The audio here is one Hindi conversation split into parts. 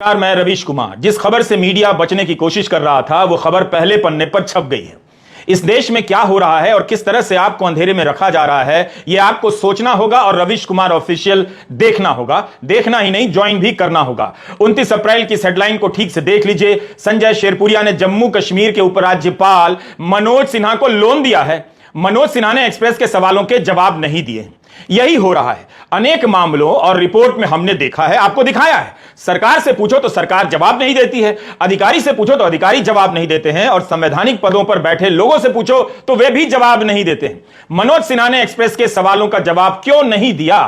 मैं रवीश कुमार। जिस खबर से मीडिया बचने की कोशिश कर रहा था वो खबर पहले पन्ने पर छप गई है। इस देश में क्या हो रहा है और किस तरह से आपको अंधेरे में रखा जा रहा है यह आपको सोचना होगा और रवीश कुमार ऑफिशियल देखना होगा। देखना ही नहीं, ज्वाइन भी करना होगा। 29 अप्रैल की हेडलाइन को ठीक से देख लीजिए। संजय शेरपुरिया ने जम्मू कश्मीर के उपराज्यपाल मनोज सिन्हा को लोन दिया है। मनोज सिन्हा ने एक्सप्रेस के सवालों के जवाब नहीं दिए। यही हो रहा है अनेक मामलों और रिपोर्ट में हमने देखा है, आपको दिखाया है। सरकार से पूछो तो सरकार जवाब नहीं देती है, अधिकारी से पूछो तो अधिकारी जवाब नहीं देते हैं, और संवैधानिक पदों पर बैठे लोगों से पूछो तो वे भी जवाब नहीं देते हैं। मनोज सिन्हा ने एक्सप्रेस के सवालों का जवाब क्यों नहीं दिया?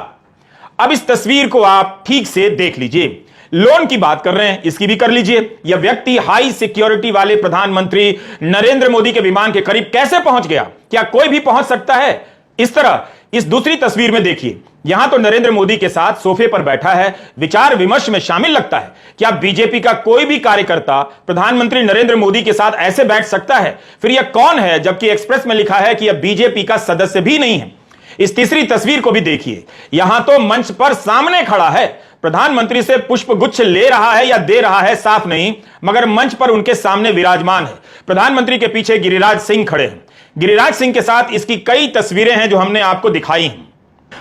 अब इस तस्वीर को आप ठीक से देख लीजिए। लोन की बात कर रहे हैं, इसकी भी कर लीजिए। यह व्यक्ति हाई सिक्योरिटी वाले प्रधानमंत्री नरेंद्र मोदी के विमान के करीब कैसे पहुंच गया? क्या कोई भी पहुंच सकता है इस तरह? इस दूसरी तस्वीर में देखिए, यहां तो नरेंद्र मोदी के साथ सोफे पर बैठा है, विचार विमर्श में शामिल लगता है। क्या बीजेपी का कोई भी कार्यकर्ता प्रधानमंत्री नरेंद्र मोदी के साथ ऐसे बैठ सकता है? फिर यह कौन है, जबकि एक्सप्रेस में लिखा है कि यह बीजेपी का सदस्य भी नहीं है। इस तीसरी तस्वीर को भी देखिए, यहां तो मंच पर सामने खड़ा है, प्रधानमंत्री से पुष्प गुच्छ ले रहा है या दे रहा है साफ नहीं, मगर मंच पर उनके सामने विराजमान है। प्रधानमंत्री के पीछे गिरिराज सिंह खड़े हैं। गिरिराज सिंह के साथ इसकी कई तस्वीरें हैं जो हमने आपको दिखाई हैं।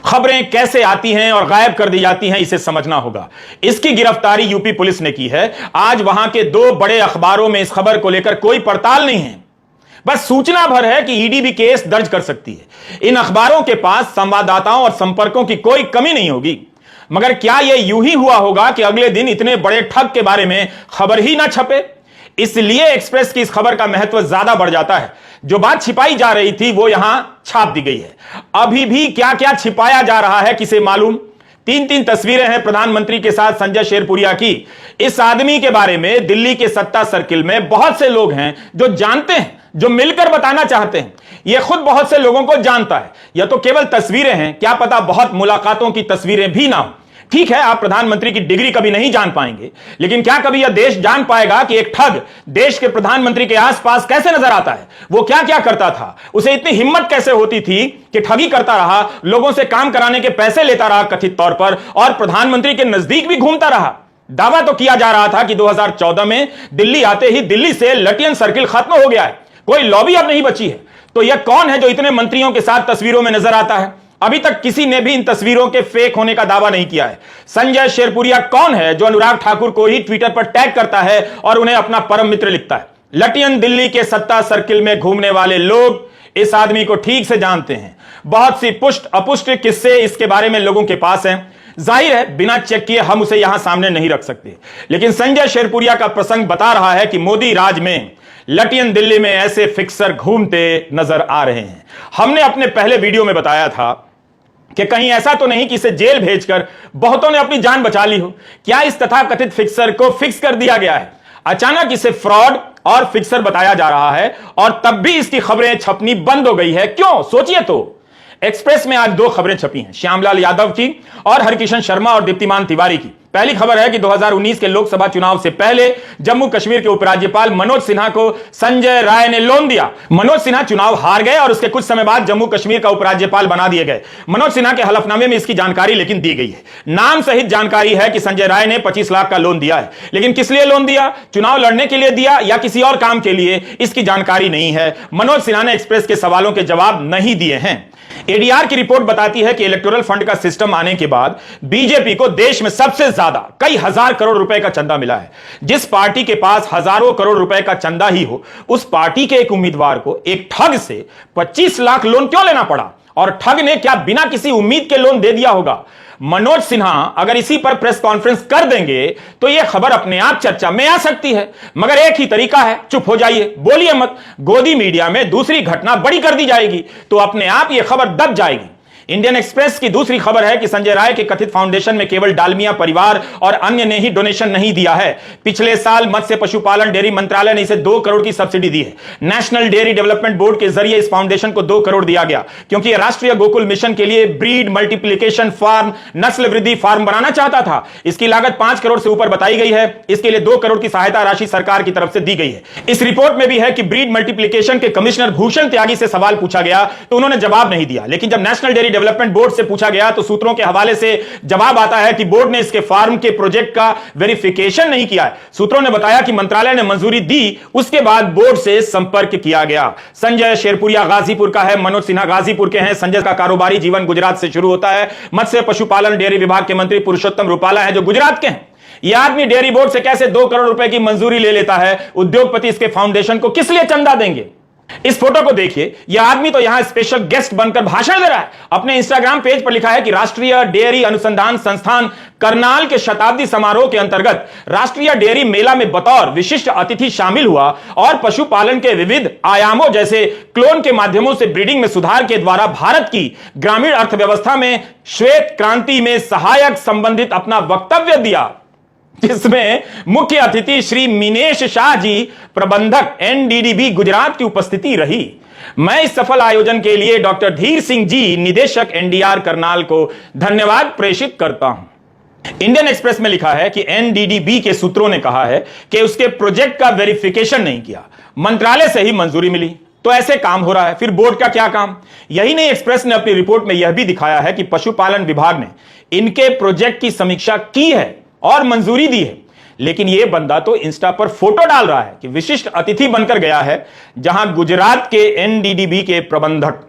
खबरें कैसे आती हैं और गायब कर दी जाती हैं, इसे समझना होगा। इसकी गिरफ्तारी यूपी पुलिस ने की है। आज वहां के दो बड़े अखबारों में इस खबर को लेकर कोई पड़ताल नहीं है, बस सूचना भर है कि ईडी भी केस दर्ज कर सकती है। इन अखबारों के पास संवाददाताओं और संपर्कों की कोई कमी नहीं होगी। मगर क्या यह यूं ही हुआ होगा कि अगले दिन इतने बड़े ठग के बारे में खबर ही ना छपे? इसलिए एक्सप्रेस की इस खबर का महत्व ज्यादा बढ़ जाता है। जो बात छिपाई जा रही थी वो यहां छाप दी गई है। अभी भी क्या क्या छिपाया जा रहा है किसे मालूम? तीन तस्वीरें हैं प्रधानमंत्री के साथ संजय शेरपुरिया की। इस आदमी के बारे में दिल्ली के सत्ता सर्किल में बहुत से लोग हैं जो जानते हैं, जो मिलकर बताना चाहते हैं। यह खुद बहुत से लोगों को जानता है। यह तो केवल तस्वीरें हैं, क्या पता बहुत मुलाकातों की तस्वीरें भी ना हो। ठीक है, आप प्रधानमंत्री की डिग्री कभी नहीं जान पाएंगे, लेकिन क्या कभी यह देश जान पाएगा कि एक ठग देश के प्रधानमंत्री के आसपास कैसे नजर आता है? वो क्या क्या करता था? उसे इतनी हिम्मत कैसे होती थी कि ठगी करता रहा, लोगों से काम कराने के पैसे लेता रहा कथित तौर पर, और प्रधानमंत्री के नजदीक भी घूमता रहा। दावा तो किया जा रहा था कि 2014 में दिल्ली आते ही दिल्ली से लटियन सर्किल खत्म हो गया है, कोई लॉबी अब नहीं बची है। तो यह कौन है जो इतने मंत्रियों के साथ तस्वीरों में नजर आता है? अभी तक किसी ने भी इन तस्वीरों के फेक होने का दावा नहीं किया है। संजय शेरपुरिया कौन है जो अनुराग ठाकुर को ही ट्विटर पर टैग करता है और उन्हें अपना परम मित्र लिखता है? लटियन दिल्ली के सत्ता सर्किल में घूमने वाले लोग इस आदमी को ठीक से जानते हैं। बहुत सी पुष्ट अपुष्ट किस्से इसके बारे में लोगों के पास हैं। जाहिर है बिना चेक किए हम उसे यहां सामने नहीं रख सकते, लेकिन संजय शेरपुरिया का प्रसंग बता रहा है कि मोदी राज में लटियन दिल्ली में ऐसे फिक्सर घूमते नजर आ रहे हैं। हमने अपने पहले वीडियो में बताया था कि कहीं ऐसा तो नहीं कि इसे जेल भेजकर बहुतों ने अपनी जान बचा ली हो। क्या इस तथाकथित फिक्सर को फिक्स कर दिया गया है? अचानक इसे फ्रॉड और फिक्सर बताया जा रहा है और तब भी इसकी खबरें छपनी बंद हो गई है। क्यों, सोचिए तो। एक्सप्रेस में आज दो खबरें छपी हैं, श्यामलाल यादव की और हरकिशन शर्मा और दीप्तिमान तिवारी की। पहली खबर है कि 2019 के लोकसभा चुनाव से पहले जम्मू कश्मीर के उपराज्यपाल मनोज सिन्हा को संजय राय ने लोन दिया। मनोज सिन्हा चुनाव हार गए और उसके कुछ समय बाद जम्मू कश्मीर का उपराज्यपाल बना दिए गए। मनोज सिन्हा के हलफनामे में इसकी जानकारी लेकिन दी गई है। नाम सहित जानकारी है कि संजय राय ने 25 लाख का लोन दिया है, लेकिन किस लिए लोन दिया? चुनाव लड़ने के लिए दिया या किसी और काम के लिए? इसकी जानकारी नहीं है। मनोज सिन्हा ने एक्सप्रेस के सवालों के जवाब नहीं दिए हैं। एडीआर की रिपोर्ट बताती है कि इलेक्टोरल फंड का सिस्टम आने के बाद बीजेपी को देश में सबसे ज्यादा कई हजार करोड़ रुपए का चंदा मिला है। जिस पार्टी के पास हजारों करोड़ रुपए का चंदा ही हो, उस पार्टी के एक उम्मीदवार को एक ठग से 25 लाख लोन क्यों लेना पड़ा? और ठग ने क्या बिना किसी उम्मीद के लोन दे दिया होगा? मनोज सिन्हा अगर इसी पर प्रेस कॉन्फ्रेंस कर देंगे तो यह खबर अपने आप चर्चा में आ सकती है, मगर एक ही तरीका है, चुप हो जाइए, बोलिए मत। गोदी मीडिया में दूसरी घटना बड़ी कर दी जाएगी तो अपने आप यह खबर दब जाएगी। इंडियन एक्सप्रेस की दूसरी खबर है कि संजय राय के कथित फाउंडेशन में केवल डालमिया परिवार और अन्य ने ही डोनेशन नहीं दिया है। पिछले साल मत्स्य पशुपालन डेयरी मंत्रालय ने इसे 2 करोड़ की सब्सिडी दी है। नेशनल डेयरी डेवलपमेंट बोर्ड के जरिए इस फाउंडेशन को 2 करोड़ दिया गया, क्योंकि राष्ट्रीय गोकुल मिशन के लिए ब्रीड मल्टीप्लिकेशन फार्म, नस्ल वृद्धि फार्म बनाना चाहता था। इसकी लागत 5 करोड़ से ऊपर बताई गई है। इसके लिए 2 करोड़ की सहायता राशि सरकार की तरफ से दी गई है। इस रिपोर्ट में भी है कि ब्रीड मल्टीप्लिकेशन के कमिश्नर भूषण त्यागी से सवाल पूछा गया तो उन्होंने जवाब नहीं दिया, लेकिन जब नेशनल डेयरी डेवलपमेंट बोर्ड से पूछा गया तो सूत्रों के हवाले से जवाब आता है कि बोर्ड ने इसके फार्म के प्रोजेक्ट का वेरिफिकेशन नहीं किया है। सूत्रों ने बताया कि मंत्रालय ने मंजूरी दी, उसके बाद बोर्ड से संपर्क किया गया। संजय शेरपुरिया गाजीपुर का है, मनोज सिन्हा गाजीपुर के हैं। संजय का कारोबारी जीवन गुजरात से शुरू होता है। मत्स्य पशुपालन डेयरी विभाग के मंत्री पुरुषोत्तम रूपाला है जो गुजरात के हैं। यह आदमी डेयरी बोर्ड से कैसे 2 करोड़ रुपए की मंजूरी ले लेता है? उद्योगपति इसके फाउंडेशन को किस लिए चंदा देंगे? इस फोटो को देखिए, यह आदमी तो यहां स्पेशल गेस्ट बनकर भाषण दे रहा है। अपने इंस्टाग्राम पेज पर लिखा है कि राष्ट्रीय डेयरी अनुसंधान संस्थान करनाल के शताब्दी समारोह के अंतर्गत राष्ट्रीय डेयरी मेला में बतौर विशिष्ट अतिथि शामिल हुआ और पशुपालन के विविध आयामों जैसे क्लोन के माध्यमों से ब्रीडिंग में सुधार के द्वारा भारत की ग्रामीण अर्थव्यवस्था में श्वेत क्रांति में सहायक संबंधित अपना वक्तव्य दिया, जिसमें मुख्य अतिथि श्री मिनेश शाह जी, प्रबंधक एनडीडीबी गुजरात की उपस्थिति रही। मैं इस सफल आयोजन के लिए डॉक्टर धीर सिंह जी, निदेशक एनडीआर करनाल को धन्यवाद प्रेषित करता हूं। इंडियन एक्सप्रेस में लिखा है कि एनडीडीबी के सूत्रों ने कहा है कि उसके प्रोजेक्ट का वेरिफिकेशन नहीं किया, मंत्रालय से ही मंजूरी मिली, तो ऐसे काम हो रहा है, फिर बोर्ड का क्या काम? यही नहीं, एक्सप्रेस ने अपनी रिपोर्ट में यह भी दिखाया है कि पशुपालन विभाग ने इनके प्रोजेक्ट की समीक्षा की है और मंजूरी दी है, लेकिन यह बंदा तो इंस्टा पर फोटो डाल रहा है कि विशिष्ट अतिथि बनकर गया है, जहां गुजरात के एनडीडीबी के प्रबंधक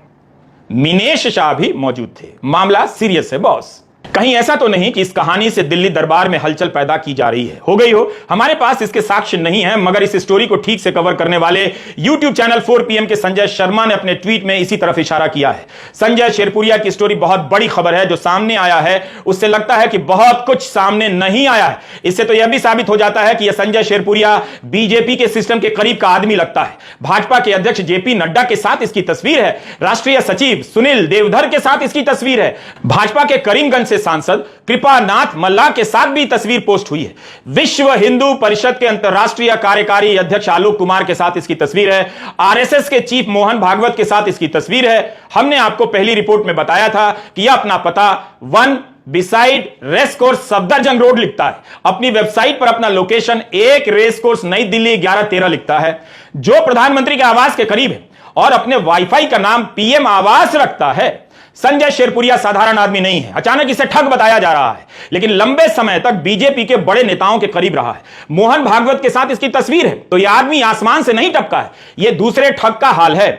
मिनेश शाह भी मौजूद थे। मामला सीरियस है बॉस। कहीं ऐसा तो नहीं कि इस कहानी से दिल्ली दरबार में हलचल पैदा की जा रही है? हो गई हो, हमारे पास इसके साक्ष्य नहीं है, मगर इस स्टोरी को ठीक से कवर करने वाले YouTube चैनल 4PM के संजय शर्मा ने अपने ट्वीट में इसी तरफ इशारा किया है। संजय शेरपुरिया की स्टोरी बहुत बड़ी खबर है जो सामने आया है, उससे लगता है कि बहुत कुछ सामने नहीं आया है। इससे तो यह भी साबित हो जाता है कि यह संजय शेरपुरिया बीजेपी के सिस्टम के करीब का आदमी लगता है। भाजपा के अध्यक्ष जेपी नड्डा के साथ इसकी तस्वीर है, राष्ट्रीय सचिव सुनील देवधर के साथ इसकी तस्वीर है, भाजपा के करीमगंज से सांसद कृपानाथ मल्ला के साथ भी तस्वीर पोस्ट हुई है, विश्व हिंदू परिषद के अंतरराष्ट्रीय कार्यकारी अध्यक्ष आलोक कुमार के साथ इसकी तस्वीर है, आरएसएस के चीफ मोहन भागवत के साथ इसकी तस्वीर है। हमने आपको पहली रिपोर्ट में बताया था कि यह अपना पता 1 beside race course Safdarjung road लिखता है। अपनी वेबसाइट पर अपना लोकेशन 1 रेस कोर्स नई दिल्ली 1113 लिखता है, जो प्रधानमंत्री के आवास के करीब है, और अपने वाईफाई का नाम पीएम आवास रखता है। संजय शेरपुरिया साधारण आदमी नहीं है, अचानक इसे ठग बताया जा रहा है, लेकिन लंबे समय तक बीजेपी के बड़े नेताओं के करीब रहा है। मोहन भागवत के साथ इसकी तस्वीर है, तो यह आदमी आसमान से नहीं टपका है, यह दूसरे ठग का हाल है।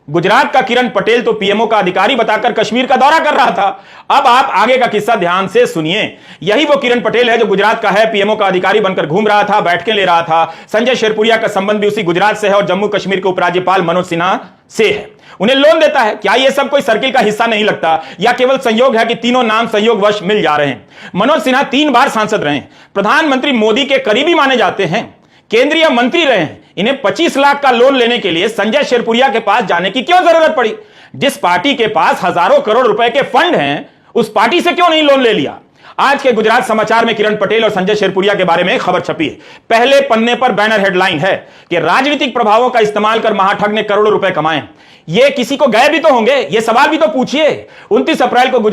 गुजरात का किरण पटेल तो पीएमओ का अधिकारी बताकर कश्मीर का दौरा कर रहा था। अब आप आगे का किस्सा ध्यान से सुनिए। यही वो किरण पटेल है जो गुजरात का है, पीएमओ का अधिकारी बनकर घूम रहा था, बैठकें ले रहा था। संजय शेरपुरिया का संबंध भी उसी गुजरात से है और जम्मू कश्मीर के उपराज्यपाल मनोज सिन्हा से है। उन्हें लोन देता है। क्या यह सब कोई सर्किल का हिस्सा नहीं लगता, या केवल संयोग है कि तीनों नाम संयोगवश मिल जा रहे हैं? मनोज सिन्हा 3 बार सांसद रहे हैं, प्रधानमंत्री मोदी के करीबी माने जाते हैं, केंद्रीय मंत्री रहे हैं। इन्हें 25 लाख का लोन लेने के लिए संजय शेरपुरिया के पास जाने की क्यों जरूरत पड़ी? जिस पार्टी के पास हजारों करोड़ रुपए के फंड हैं, उस पार्टी से क्यों नहीं लोन ले लिया? आज के गुजरात समाचार में किरण पटेल और संजय शेरपुरिया के बारे में खबर छपी है। पहले पन्ने पर बैनर हेडलाइन है कि राजनीतिक प्रभावों का इस्तेमाल कर महाठग ने करोड़ों रुपए कमाए। ये किसी को गए भी तो होंगे, ये सवाल भी तो पूछिए। 29 अप्रैल को गुजरात